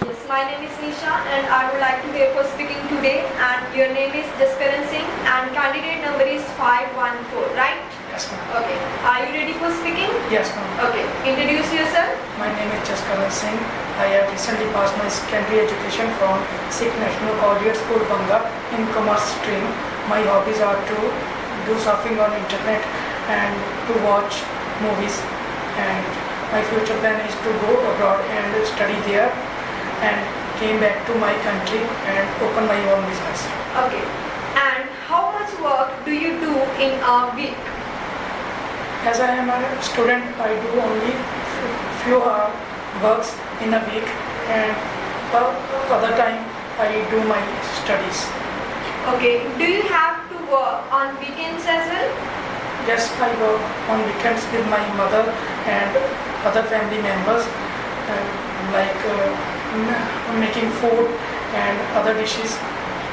Yes, my name is Nisha and I would like to be for speaking today, and your name is Jaskaran Singh and candidate number is 514, right? Yes, ma'am. Okay. Are you ready for speaking? Yes, ma'am. Okay. Introduce yourself. My name is Jaskaran Singh. I have recently passed my secondary education from Sikh National Collegiate School, Banga in commerce stream. My hobbies are to do surfing on internet and to watch movies. And my future plan is to go abroad and study there and came back to my country and open my own business. Okay. And how much work do you do in a week? As I am a student, I do only few works in a week, and other time I do my studies. Okay. Do you have to work on weekends as well? Yes, I work on weekends with my mother and other family members, like making food and other dishes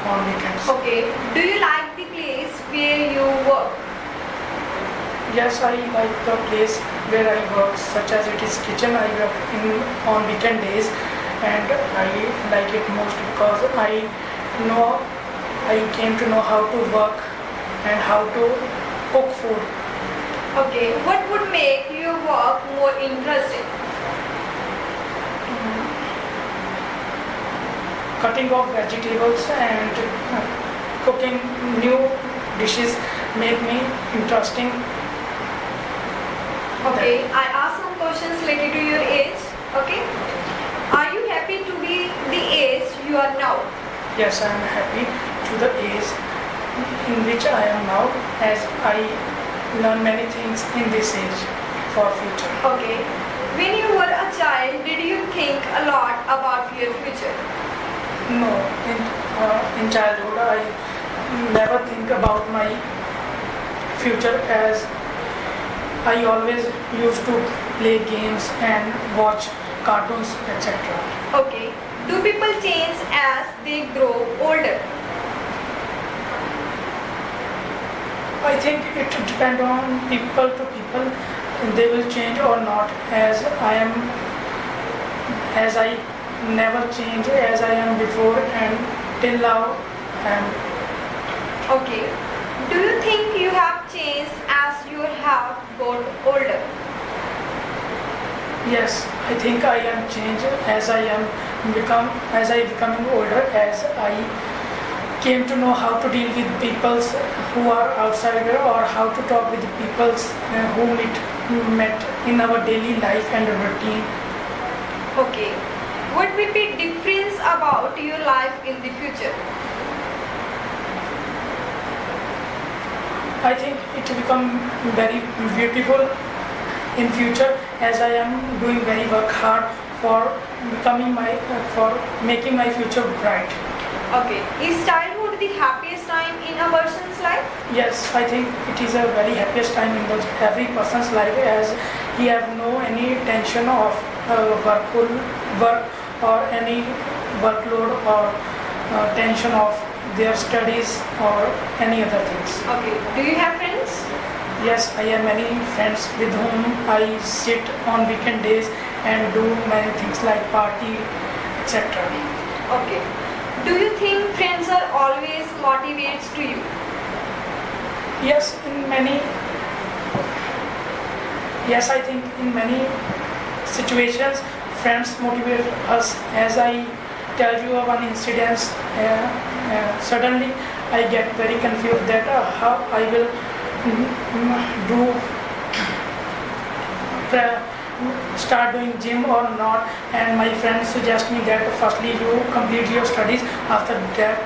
on weekends. Okay. Do you like the place where you work? Yes, I like the place where I work, such as it is kitchen. I work on weekend days, and I like it most because I came to know how to work and how to cook food. Okay. What would make your work more interesting? Cutting of vegetables and cooking new dishes make me interesting. Okay, I ask some questions related to your age. Okay. Are you happy to be the age you are now? Yes, I am happy to the age in which I am now, as I learn many things in this age for future. Okay. When you were a child, did you think a lot about your future? No, in childhood I never think about my future, as I always used to play games and watch cartoons, etc. Okay. Do people change as they grow older? I think it depends on people to people. They will change or not, as I never change as I am before, and till now I am. Okay. Do you think you have changed as you have got older? Yes, I think I am changed as I becoming older, as I came to know how to deal with people who are outsider, or how to talk with people who met in our daily life and routine. Okay. What will be difference about your life in the future? I think it will become very beautiful in future, as I am doing very work hard for making my future bright. Okay. Is childhood the happiest time in a person's life? Yes, I think it is a very happiest time in every person's life, as he have no any tension of work or any workload or tension of their studies or any other things. Okay. Do you have friends? Yes, I have many friends with whom I sit on weekend days and do many things like party, etc. Okay. Do you think friends are always motivates to you? Yes, I think in many situations friends motivate us. As I tell you of one incident, suddenly I get very confused that how I will start doing gym or not, and my friends suggest me that firstly you complete your studies, after that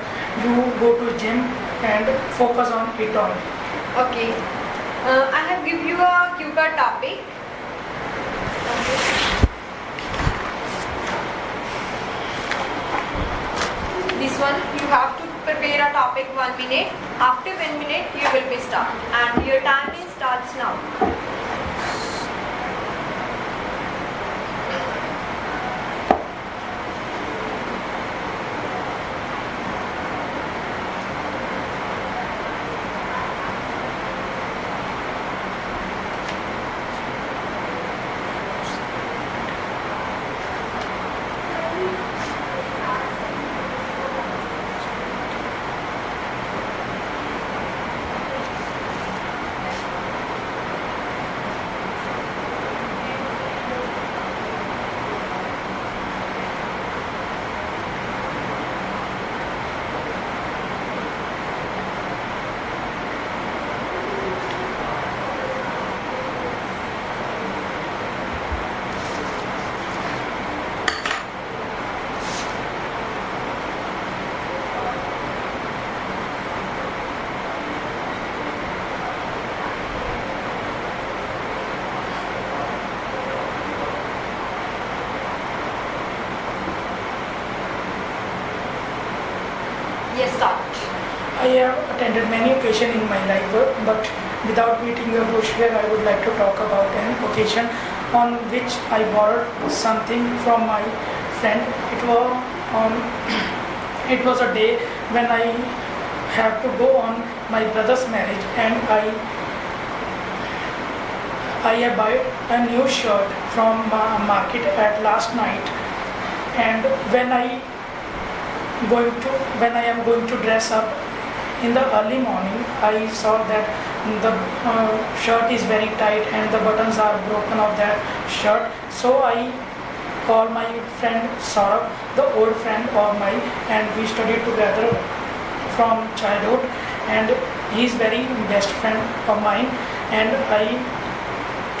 you go to gym and focus on it all. Okay. I have give you a cue card topic. This one you have to prepare a topic 1 minute. After 1 minute you will be start, and your time is starts now. Yes, start. I have attended many occasions in my life, but without beating a bush here, I would like to talk about an occasion on which I borrowed something from my friend. On, it was a day when I had to go on my brother's marriage, and I buy a new shirt from market at last night, and when I am going to dress up in the early morning, I saw that the shirt is very tight and the buttons are broken of that shirt. So I called my friend Saurabh, the old friend of mine, and we studied together from childhood, and he's very best friend of mine. And I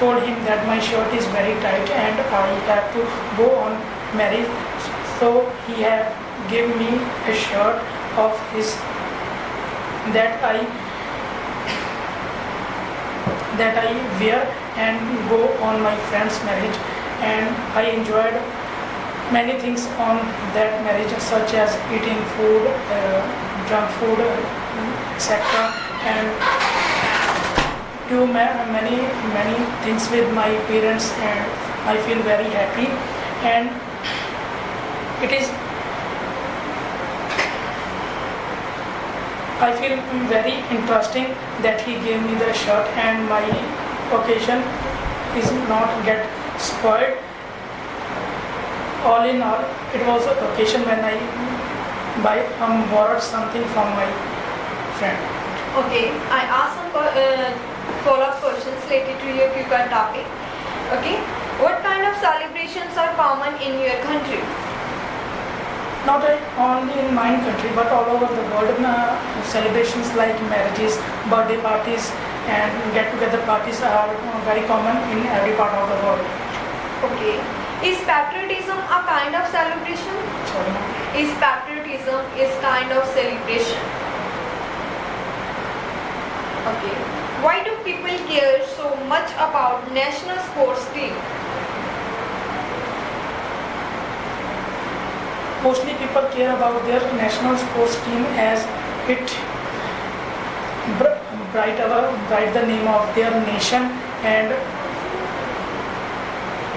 told him that my shirt is very tight and I have to go on marriage. So he had given me a shirt of his that I wear and go on my friend's marriage, and I enjoyed many things on that marriage, such as eating food, junk food, etc., and do many things with my parents, and I feel very happy. And it is I feel very interesting that he gave me the shirt, and my occasion is not get spoiled. All in all, it was an occasion when I borrowed something from my friend. Okay, I asked some follow-up questions related to your QCAT topic. Okay, what kind of celebrations are common in your country? Not only in my country, but all over the world. Celebrations like marriages, birthday parties, and get-together parties are very common in every part of the world. Okay, is patriotism a kind of celebration? Sorry, ma'am. Is patriotism is kind of celebration? Okay, why do people care so much about national sports team? Mostly people care about their national sports team as it bright the name of their nation and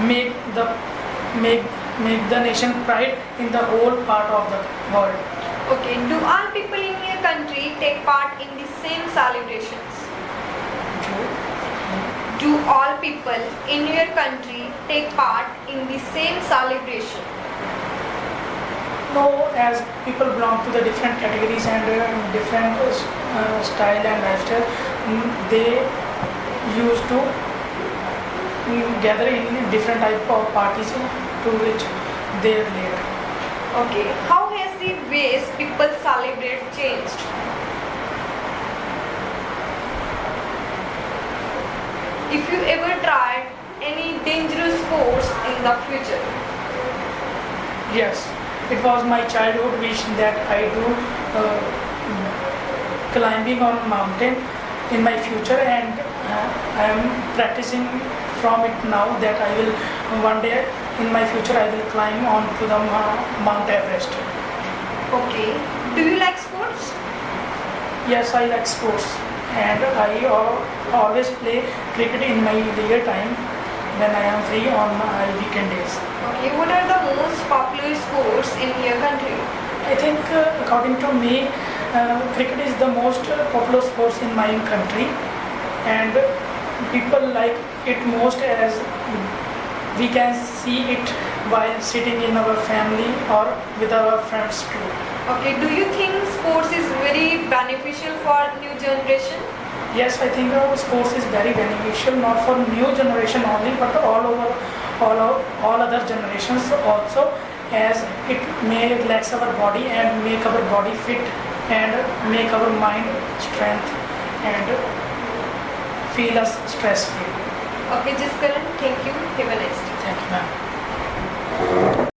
make the nation pride in the whole part of the world. Okay, do all people in your country take part in the same celebrations? Do all people in your country take part in the same celebration? No, as people belong to the different categories and different style and lifestyle, they used to gather in different type of parties to which they relate. Okay, how has the ways people celebrate changed? If you ever tried any dangerous sports in the future? Yes, it was my childhood wish that I do climbing on mountain in my future, and I am practicing from it now that I will one day in my future I will climb on to the Mount Everest. Okay, do you like sports? Yes, I like sports, and I always play cricket in my leisure time when I am free on my weekend days. Okay, what are the most popular sports in your country? I think according to me, cricket is the most popular sports in my country, and people like it most as we can see it while sitting in our family or with our friends too. Okay, do you think sports is very beneficial for new generation? Yes, I think sports is very beneficial, not for new generation only, but all other generations also, as it may relax our body and make our body fit and make our mind strength and feel us stress free. Okay, Jaskaran, thank you. Have a nice day. Thank you, ma'am.